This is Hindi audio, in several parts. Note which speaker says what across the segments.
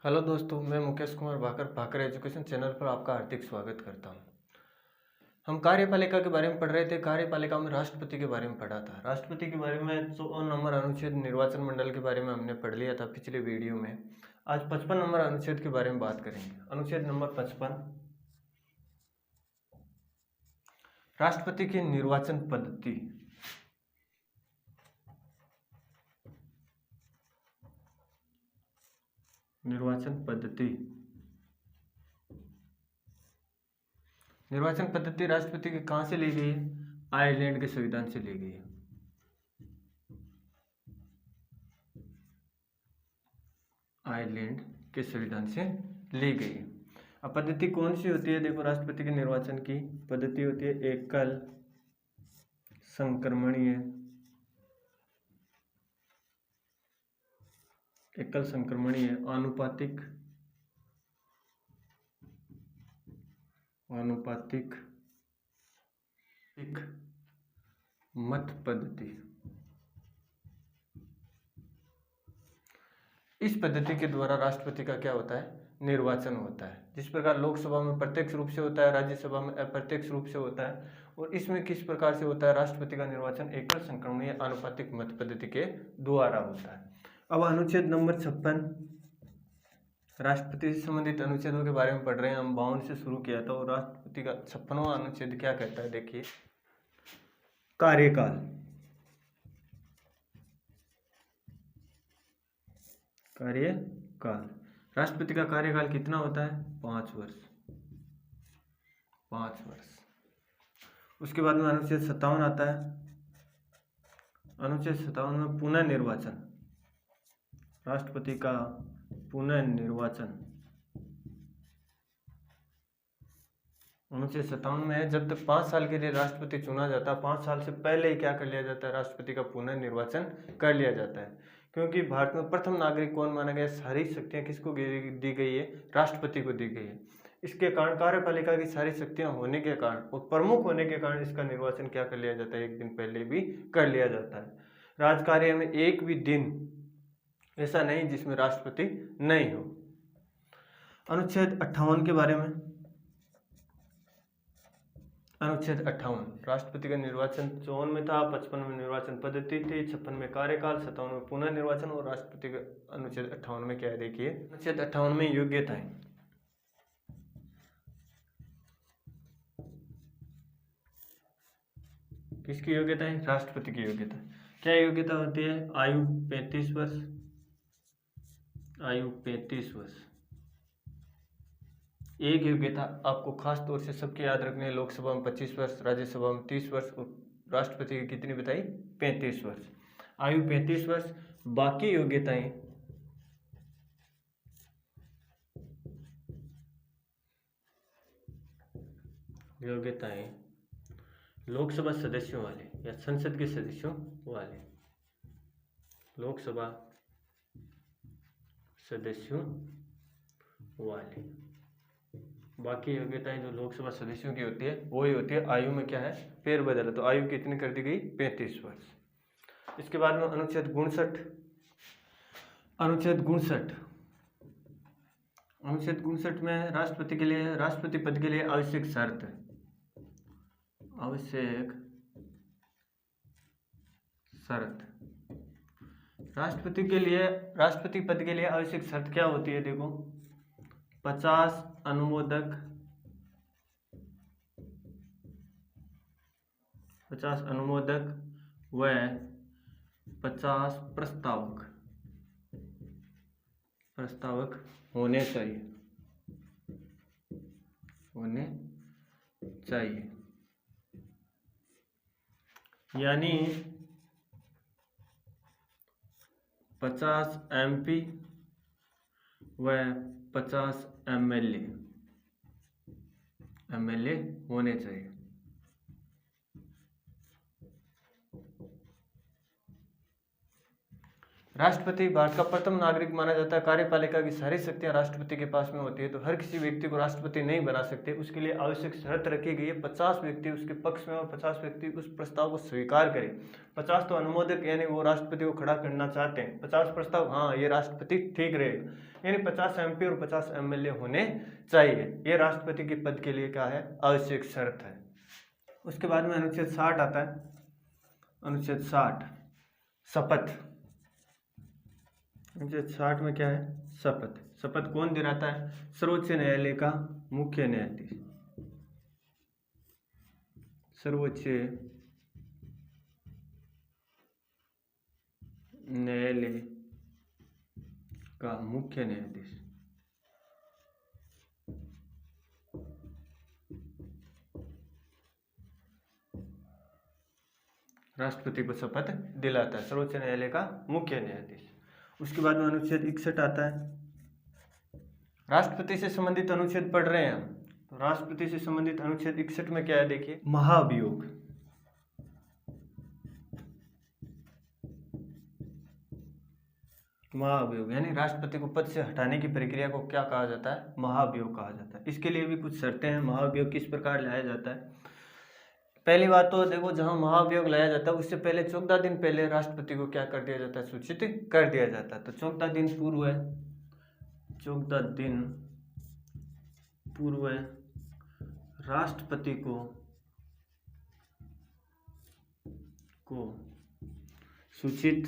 Speaker 1: हेलो दोस्तों, मैं मुकेश कुमार भाकर एजुकेशन चैनल पर आपका हार्दिक स्वागत करता हूं। हम कार्यपालिका के बारे में पढ़ रहे थे। कार्यपालिका में राष्ट्रपति के बारे में पढ़ा था। राष्ट्रपति के बारे में 54 नंबर अनुच्छेद निर्वाचन मंडल के बारे में हमने पढ़ लिया था पिछले वीडियो में। आज 55 नंबर अनुच्छेद के बारे में बात करेंगे। अनुच्छेद नंबर 55, राष्ट्रपति की निर्वाचन पद्धति। निर्वाचन पद्धति राष्ट्रपति की कहां से ली गई है? आयरलैंड के संविधान से ली गई है। आयरलैंड के संविधान से ली गई है। अब पद्धति कौन सी होती है? देखो, राष्ट्रपति के निर्वाचन की पद्धति होती है एकल संक्रमणीय, आनुपातिक मत पद्धति। इस पद्धति के द्वारा राष्ट्रपति का क्या होता है? निर्वाचन होता है। जिस प्रकार लोकसभा में प्रत्यक्ष रूप से होता है, राज्यसभा में अप्रत्यक्ष रूप से होता है, और इसमें किस प्रकार से होता है? राष्ट्रपति का निर्वाचन एकल संक्रमणीय आनुपातिक मत पद्धति के द्वारा होता है। अब अनुच्छेद नंबर 56, राष्ट्रपति से संबंधित अनुच्छेदों के बारे में पढ़ रहे हैं हम। 52 से शुरू किया था और राष्ट्रपति का 56वां अनुच्छेद क्या कहता है? देखिए, कार्यकाल। राष्ट्रपति का कार्यकाल कितना होता है? 5 वर्ष। उसके बाद में अनुच्छेद 57 आता है। अनुच्छेद 57 में पुनः निर्वाचन, राष्ट्रपति का पुनः निर्वाचन। अनुच्छेद 57 में है, जब तक 5 साल के लिए राष्ट्रपति चुना जाता है, 5 साल से पहले ही क्या कर लिया जाता है? राष्ट्रपति का पुनः निर्वाचन कर लिया जाता है। क्योंकि भारत में प्रथम नागरिक कौन माना गया? सारी शक्तियां किसको दी गई है? राष्ट्रपति को दी गई है। इसके कारण कार्यपालिका की सारी शक्तियां होने के कारण और प्रमुख होने के कारण इसका निर्वाचन क्या कर लिया जाता है? एक दिन पहले भी कर लिया जाता है। राजकार्य में एक भी दिन ऐसा नहीं जिसमें राष्ट्रपति नहीं हो। अनुच्छेद 58 के बारे में। अनुच्छेद 58, राष्ट्रपति का निर्वाचन 54 में था, 55 में निर्वाचन पद्धति थी, 56 में कार्यकाल, 57 में पुनः निर्वाचन, और राष्ट्रपति का अनुच्छेद 58 में क्या है? देखिए, अनुच्छेद 58 में योग्यताएं। किसकी योग्यताएं? राष्ट्रपति की योग्यता। क्या योग्यता होती है? आयु 35 वर्ष। एक योग्यता आपको खास तौर से सबके याद रखने, लोकसभा में 25 वर्ष, राज्यसभा में 30 वर्ष, और राष्ट्रपति की कितनी बताई? 35 वर्ष। आयु 35 वर्ष। बाकी योग्यताएं लोकसभा सदस्यों वाले या संसद के सदस्यों वाले, लोकसभा सदस्यों वाले। बाकी योग्यताएं जो लोकसभा सदस्यों की होती है वही होती है। आयु में क्या है? फेरबदल है, तो आयु कितनी कर दी गई? 35 वर्ष। इसके बाद में अनुच्छेद 59। अनुच्छेद 59 में राष्ट्रपति के लिए, राष्ट्रपति पद के लिए आवश्यक शर्त है। राष्ट्रपति पद के लिए आवश्यक शर्त क्या होती है? देखो, 50 अनुमोदक, व 50 प्रस्तावक होने चाहिए। यानी 50 MP व 50 MLA होने चाहिए। राष्ट्रपति भारत का प्रथम नागरिक माना जाता है। कार्यपालिका की सारी शक्तियां राष्ट्रपति के पास में होती है, तो हर किसी व्यक्ति को राष्ट्रपति नहीं बना सकते। उसके लिए आवश्यक शर्त रखी गई है, 50 व्यक्ति उसके पक्ष में और 50 व्यक्ति उस प्रस्ताव को स्वीकार करें। 50 तो अनुमोदक यानी वो राष्ट्रपति को खड़ा करना चाहते हैं, 50 प्रस्ताव हाँ ये राष्ट्रपति ठीक रहेगा, यानी 50 MP और 50 MLA होने चाहिए। ये राष्ट्रपति के पद के लिए क्या है, आवश्यक शर्त है। उसके बाद में अनुच्छेद 60 आता है। अनुच्छेद 60 शपथ। अनुच्छेद 60 में क्या है, शपथ। शपथ कौन दिलाता है, सर्वोच्च न्यायालय का मुख्य न्यायाधीश। सर्वोच्च न्यायालय का मुख्य न्यायाधीश। राष्ट्रपति को शपथ दिलाता है सर्वोच्च न्यायालय का मुख्य न्यायाधीश। उसके बाद में अनुच्छेद 61 आता है। राष्ट्रपति से संबंधित अनुच्छेद पढ़ रहे हैं हम, तो राष्ट्रपति से संबंधित अनुच्छेद 61 में क्या है देखिए, महाभियोग। महाभियोग यानी राष्ट्रपति को पद से हटाने की प्रक्रिया को क्या कहा जाता है, महाभियोग कहा जाता है। इसके लिए भी कुछ शर्तें हैं। महाभियोग किस प्रकार लाया जाता है, पहली बात तो देखो, जहां महाभियोग लाया जाता है उससे पहले 14 दिन पहले राष्ट्रपति को क्या कर दिया जाता है, सूचित कर दिया जाता है। तो 14 दिन पूर्व है, 14 दिन पूर्व राष्ट्रपति को सूचित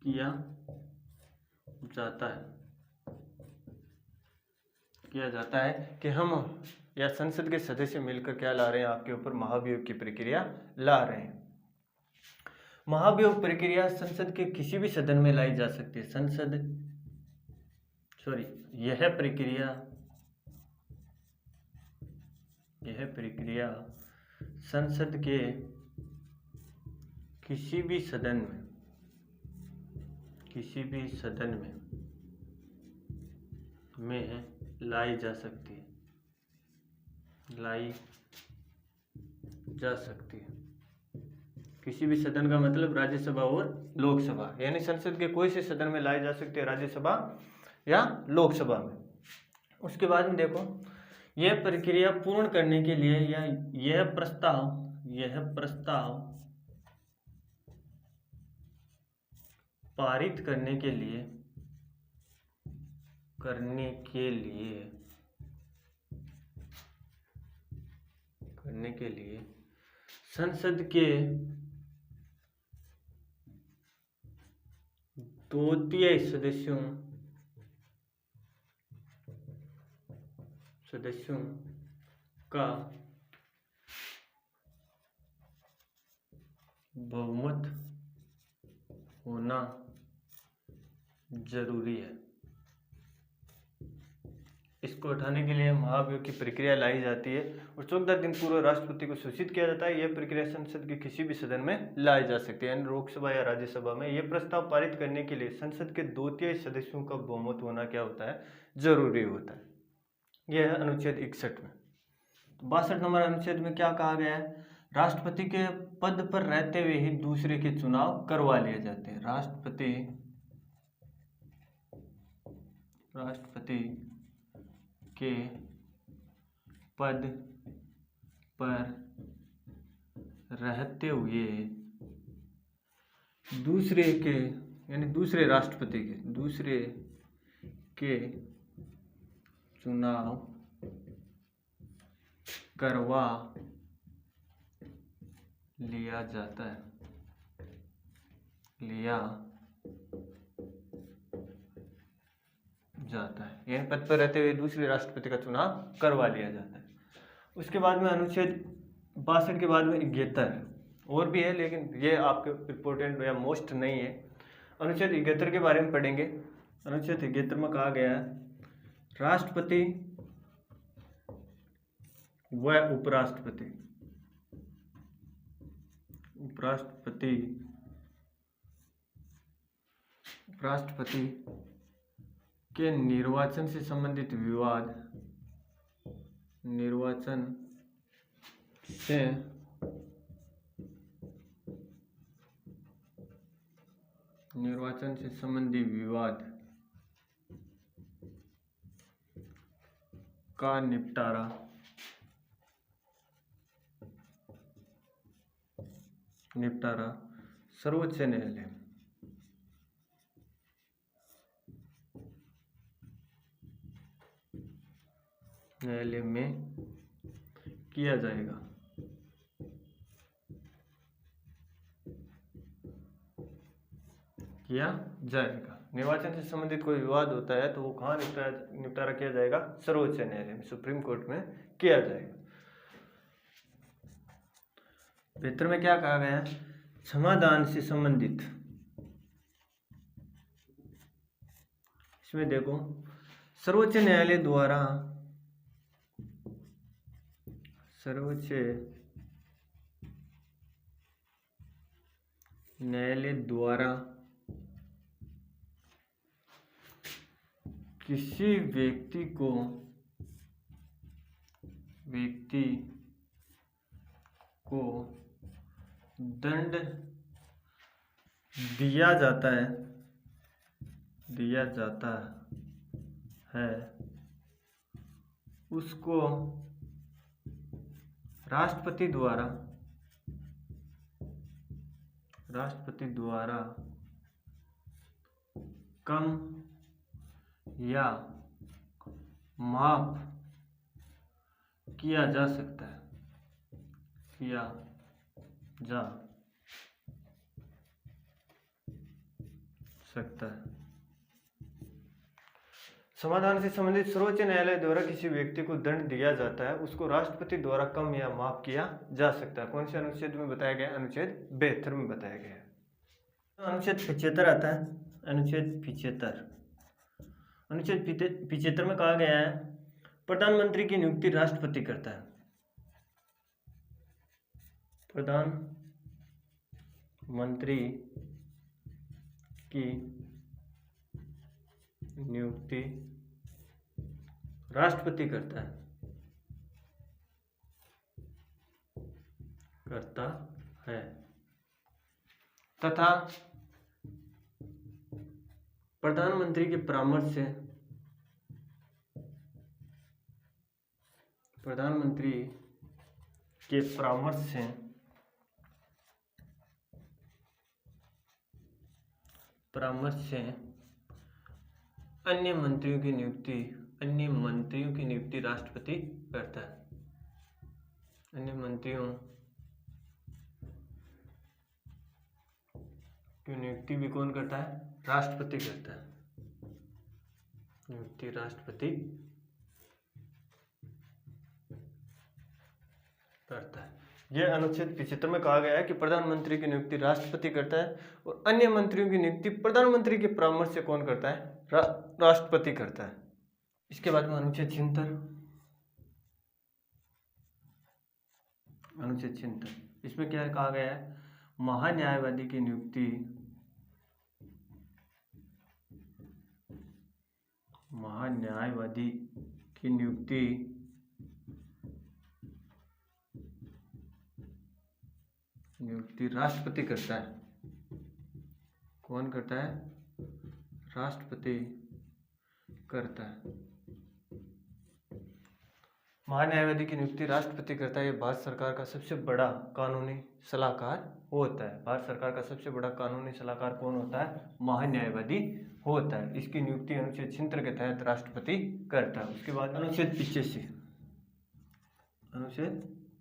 Speaker 1: किया जाता है कि हम या संसद के सदस्य मिलकर क्या ला रहे हैं, आपके ऊपर महाभियोग की प्रक्रिया ला रहे हैं। महाभियोग प्रक्रिया संसद के किसी भी सदन में लाई जा सकती है। यह प्रक्रिया संसद के किसी भी सदन में लाई जा सकती है। किसी भी सदन का मतलब राज्यसभा और लोकसभा, यानी संसद के कोई से सदन में लाई जा सकती है, राज्यसभा या लोकसभा में। उसके बाद में देखो, यह प्रक्रिया पूर्ण करने के लिए या यह प्रस्ताव पारित करने के लिए संसद के 2/3 सदस्यों का बहुमत होना जरूरी है। इसको हटाने के लिए महाभियोग की प्रक्रिया लाई जाती है और 14 दिन पूर्व राष्ट्रपति को सूचित किया जाता है। यह प्रक्रिया संसद के किसी भी सदन में लाई जा सकती है, यानी लोकसभा या राज्यसभा में। यह प्रस्ताव पारित करने के लिए संसद के 2/3 सदस्यों का बहुमत होना क्या होता है, जरूरी होता है। यह है अनुच्छेद 61 में। 62 नंबर अनुच्छेद में क्या कहा गया है, राष्ट्रपति के पद पर रहते हुए ही दूसरे के चुनाव करवा लिए जाते हैं। राष्ट्रपति के पद पर रहते हुए दूसरे राष्ट्रपति के चुनाव करवा लिया जाता है। यानी पद पर रहते हुए दूसरे राष्ट्रपति का चुनाव करवा लिया जाता है। उसके बाद में अनुच्छेद 62 के बाद में 71 और भी है, लेकिन ये आपके इम्पोर्टेंट या मोस्ट नहीं है। अनुच्छेद 71 के बारे में पढ़ेंगे। अनुच्छेद 71 में कहा गया है, राष्ट्रपति व उपराष्ट्रपति के निर्वाचन से संबंधित विवाद निर्वाचन से संबंधी विवाद का निपटारा सर्वोच्च न्यायालय में किया जाएगा। निर्वाचन से संबंधित कोई विवाद होता है तो वो कहाँ निपटारा किया जाएगा? सर्वोच्च न्यायालय में, सुप्रीम कोर्ट में किया जाएगा। बेहतर में क्या कहा गया है? समाधान से संबंधित, इसमें देखो सर्वोच्च न्यायालय द्वारा किसी व्यक्ति को दंड दिया जाता है उसको राष्ट्रपति द्वारा कम या माफ किया जा सकता है। समाधान से संबंधित सर्वोच्च न्यायालय द्वारा किसी व्यक्ति को दंड दिया जाता है उसको राष्ट्रपति द्वारा कम या माफ किया जा सकता है। कौन से अनुच्छेद में बताया गया? अनुच्छेद 72 में बताया गया है। अनुच्छेद 75 आता है। अनुच्छेद 75 में कहा गया है प्रधानमंत्री की नियुक्ति राष्ट्रपति करता है। प्रधानमंत्री की नियुक्ति राष्ट्रपति करता है तथा प्रधानमंत्री के परामर्श से अन्य मंत्रियों की नियुक्ति राष्ट्रपति करता है। अन्य मंत्रियों की नियुक्ति भी कौन करता है? राष्ट्रपति करता है। नियुक्ति राष्ट्रपति करता है। यह अनुच्छेद 75 में कहा गया है कि प्रधानमंत्री की नियुक्ति राष्ट्रपति करता है और अन्य मंत्रियों की नियुक्ति प्रधानमंत्री के परामर्श से कौन करता है? राष्ट्रपति करता है। इसके बाद में अनुच्छेद 76, इसमें क्या कहा गया है? महान्यायवादी की नियुक्ति राष्ट्रपति करता है। कौन करता है? राष्ट्रपति करता है। महान्यायवादी की नियुक्ति राष्ट्रपति करता है। ये भारत सरकार का सबसे बड़ा कानूनी सलाहकार होता है। भारत सरकार का सबसे बड़ा कानूनी सलाहकार कौन होता है? महान्यायवादी होता है। इसकी नियुक्ति अनुच्छेद 76 के तहत राष्ट्रपति करता है। उसके बाद अनुच्छेद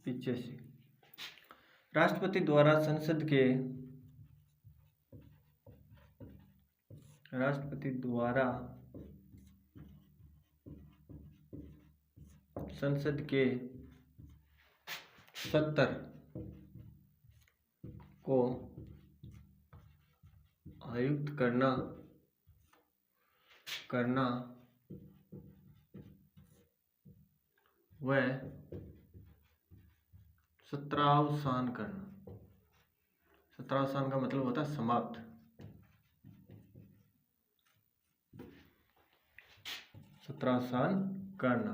Speaker 1: 85, राष्ट्रपति द्वारा संसद के सत्र को आयुक्त करना व सत्रावसान करना। सत्रावसान का मतलब होता है समाप्त। सत्रावसान करना।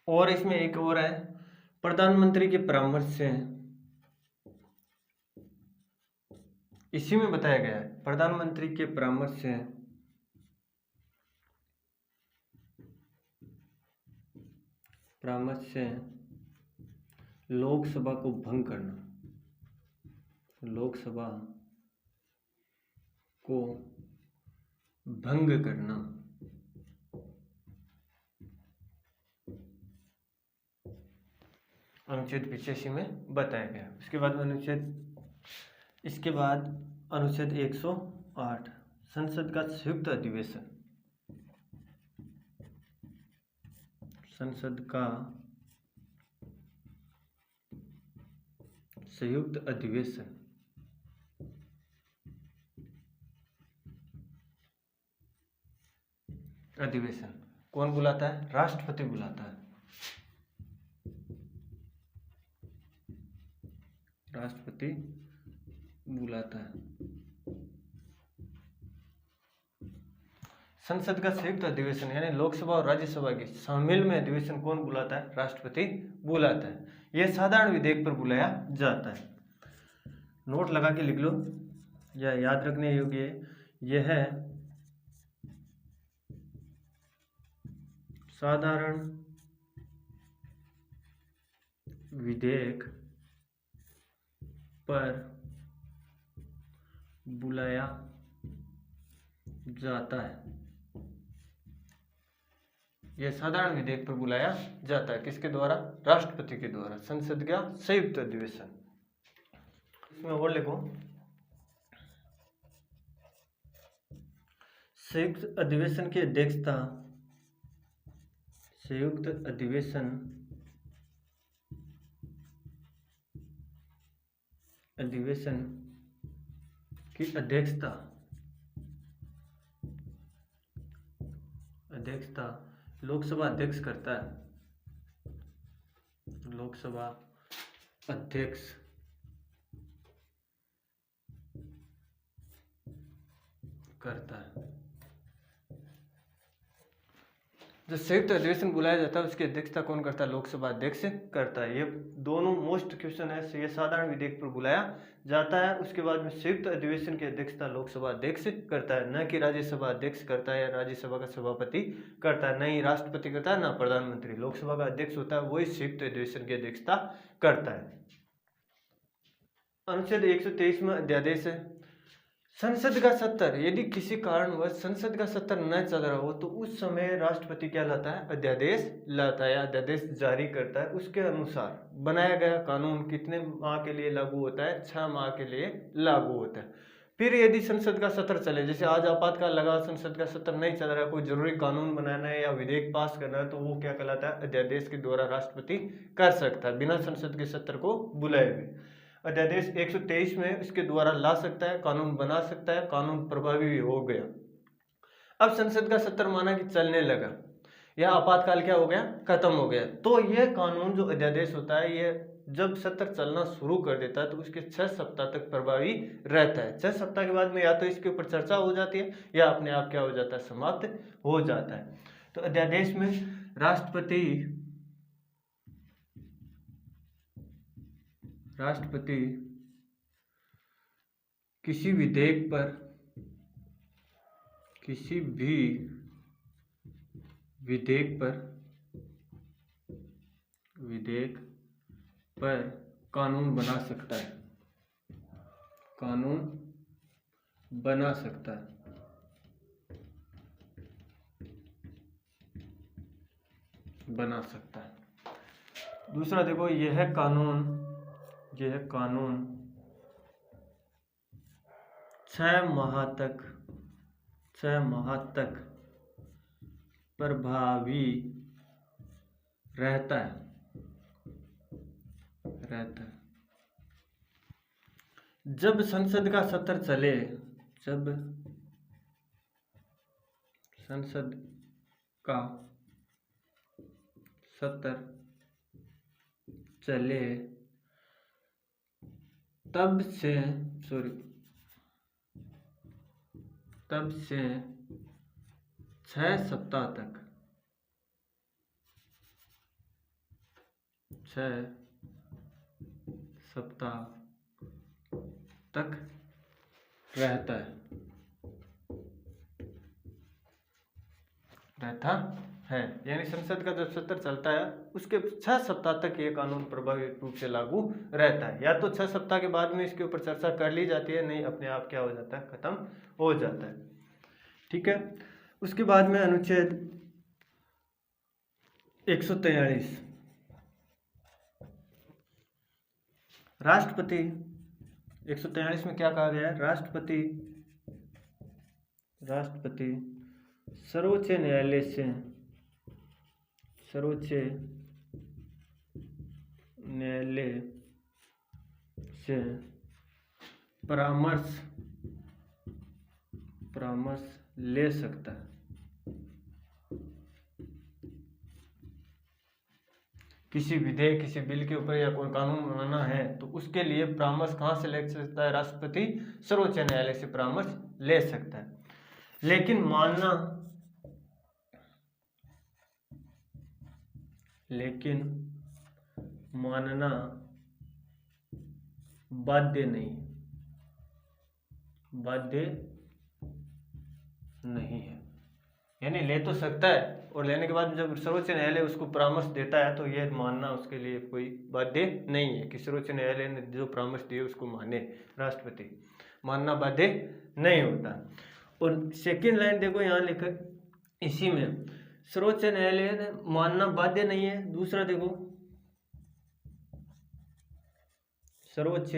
Speaker 1: और इसमें एक और है, प्रधानमंत्री के परामर्श से इसी में बताया गया है प्रधानमंत्री के परामर्श से लोकसभा को भंग करना, लोकसभा को भंग करना अनुच्छेद 85 में बताया गया। इसके बाद अनुच्छेद 108 संसद का संयुक्त अधिवेशन, संसद का संयुक्त अधिवेशन कौन बुलाता है? राष्ट्रपति बुलाता है। राष्ट्रपति बुलाता है। संसद का संयुक्त अधिवेशन यानी लोकसभा और राज्यसभा के शामिल में अधिवेशन कौन बुलाता है? राष्ट्रपति बुलाता है। यह साधारण विधेयक पर बुलाया जाता है। नोट लगा के लिख लो, यह याद रखने योग्य है। यह है साधारण विधेयक पर बुलाया जाता है। यह साधारण विधेयक पर बुलाया जाता है। किसके द्वारा? राष्ट्रपति के द्वारा। संसद का संयुक्त अधिवेशन। इसमें और लिखो, संयुक्त अधिवेशन की अध्यक्षता, संयुक्त अधिवेशन की अध्यक्षता लोकसभा अध्यक्ष करता है। लोकसभा अध्यक्ष करता है। जो संयुक्त अधिवेशन बुलाया जाता है उसकी अध्यक्षता कौन करता है? लोकसभा अध्यक्ष करता है। ये दोनों मोस्ट क्वेश्चन है। ये साधारण विधेयक पर बुलाया जाता है, उसके बाद में संयुक्त अधिवेशन की अध्यक्षता लोकसभा अध्यक्ष करता है, न कि राज्यसभा अध्यक्ष करता है या राज्यसभा का सभापति करता है, न ही राष्ट्रपति करता है, न प्रधानमंत्री। लोकसभा का अध्यक्ष होता है, वही संयुक्त अधिवेशन की अध्यक्षता करता है। अनुच्छेद 123 में अध्यादेश है। संसद का सत्र, यदि किसी कारणवश संसद का सत्र न चल रहा हो तो उस समय राष्ट्रपति क्या लाता है? अध्यादेश लाता है, अध्यादेश जारी करता है। उसके अनुसार बनाया गया कानून कितने माह के लिए लागू होता है? 6 माह के लिए लागू होता है। फिर यदि संसद का सत्र चले, जैसे आज आपातकाल लगा, संसद का सत्र नहीं चल रहा है, कोई जरूरी कानून बनाना है या विधेयक पास करना है, तो वो क्या कहलाता है? अध्यादेश के द्वारा राष्ट्रपति कर सकता है, बिना संसद के सत्र को बुलाए हुए। अध्यादेश 123 में इसके द्वारा ला सकता है, कानून बना सकता है, कानून प्रभावी भी हो गया। अब संसद का सत्र माना कि चलने लगा, यह आपातकाल क्या हो गया? खत्म हो गया। तो यह कानून जो अध्यादेश होता है, यह जब सत्र चलना शुरू कर देता है तो उसके 6 सप्ताह तक प्रभावी रहता है। 6 सप्ताह के बाद में या तो इसके ऊपर चर्चा हो जाती है या अपने आप क्या हो जाता है? समाप्त हो जाता है। तो अध्यादेश में राष्ट्रपति किसी विधेयक पर कानून बना सकता है, बना सकता है। दूसरा देखो, यह कानून 6 माह तक प्रभावी रहता है। जब संसद का सत्र चले, तब से 6 सप्ताह तक रहता है, यानी संसद का जब सत्र चलता है उसके 6 सप्ताह तक ये कानून प्रभावी रूप से लागू रहता है। या तो 6 सप्ताह के बाद में इसके ऊपर चर्चा कर ली जाती है, नहीं अपने आप क्या हो जाता है, खत्म हो जाता है। ठीक है, उसके बाद में अनुच्छेद 143 राष्ट्रपति, 143 में क्या कहा गया है, राष्ट्रपति सर्वोच्च न्यायालय से परामर्श ले सकता है। किसी विधेयक, किसी बिल के ऊपर या कोई कानून बनाना है तो उसके लिए परामर्श कहाँ से ले सकता है, राष्ट्रपति सर्वोच्च न्यायालय से परामर्श ले सकता है। लेकिन मानना बाध्य नहीं है, यानी ले तो सकता है और लेने के बाद जब सर्वोच्च न्यायालय उसको परामर्श देता है तो यह मानना उसके लिए कोई बाध्य नहीं है कि सर्वोच्च न्यायालय ने जो परामर्श दिए उसको माने। राष्ट्रपति मानना बाध्य नहीं होता। और सेकेंड लाइन देखो यहाँ लिखा इसी में, सर्वोच्च न्यायालय ने मानना बाध्य नहीं है। दूसरा देखो, सर्वोच्च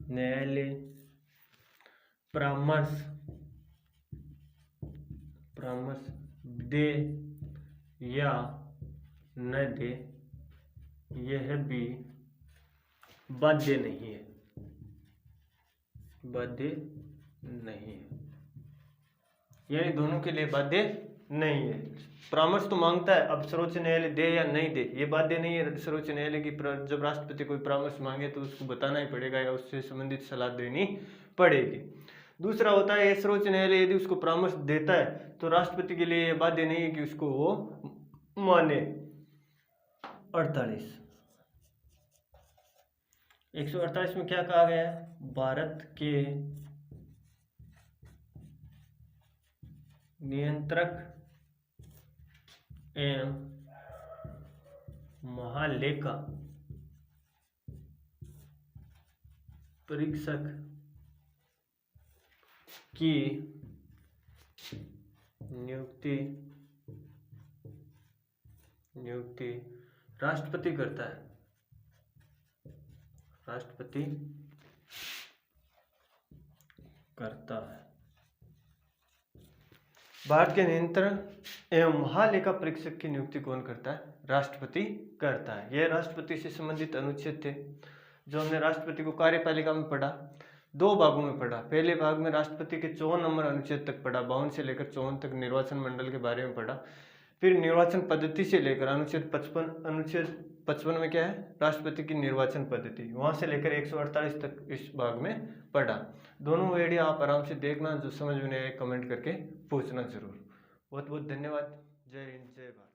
Speaker 1: न्यायालय परामर्श दे या न दे, यह भी बाध्य नहीं है, यानी दोनों के लिए बाध्य नहीं है। परामर्श तो मांगता है, अब सर्वोच्च न्यायालय दे या नहीं दे ये बाध्य नहीं है सर्वोच्च न्यायालय की। जब राष्ट्रपति कोई परामर्श मांगे तो उसको बताना ही पड़ेगा या उससे संबंधित सलाह देनी पड़ेगी। दूसरा होता है सर्वोच्च न्यायालय यदि उसको परामर्श देता है तो राष्ट्रपति के लिए बाध्य नहीं है कि उसको वो माने। 148 में क्या कहा गया है, भारत के नियंत्रक एवं महालेखा परीक्षक की नियुक्ति राष्ट्रपति करता है। भारत के नियंत्रक एवं महालेखा परीक्षक की नियुक्ति कौन करता है, राष्ट्रपति करता है। यह राष्ट्रपति से संबंधित अनुच्छेद थे जो हमने राष्ट्रपति को कार्यपालिका में पढ़ा। 2 भागों में पढ़ा। पहले भाग में राष्ट्रपति के 54 नंबर अनुच्छेद तक पढ़ा, 52 से लेकर 54 तक निर्वाचन मंडल के बारे में पढ़ा। फिर निर्वाचन पद्धति से लेकर अनुच्छेद 55 में क्या है, राष्ट्रपति की निर्वाचन पद्धति, वहां से लेकर 148 तक इस भाग में पढ़ा। दोनों वीडियो आप आराम से देखना, जो समझ में नहीं आए कमेंट करके पूछना जरूर। बहुत बहुत धन्यवाद। जय हिंद, जय भारत।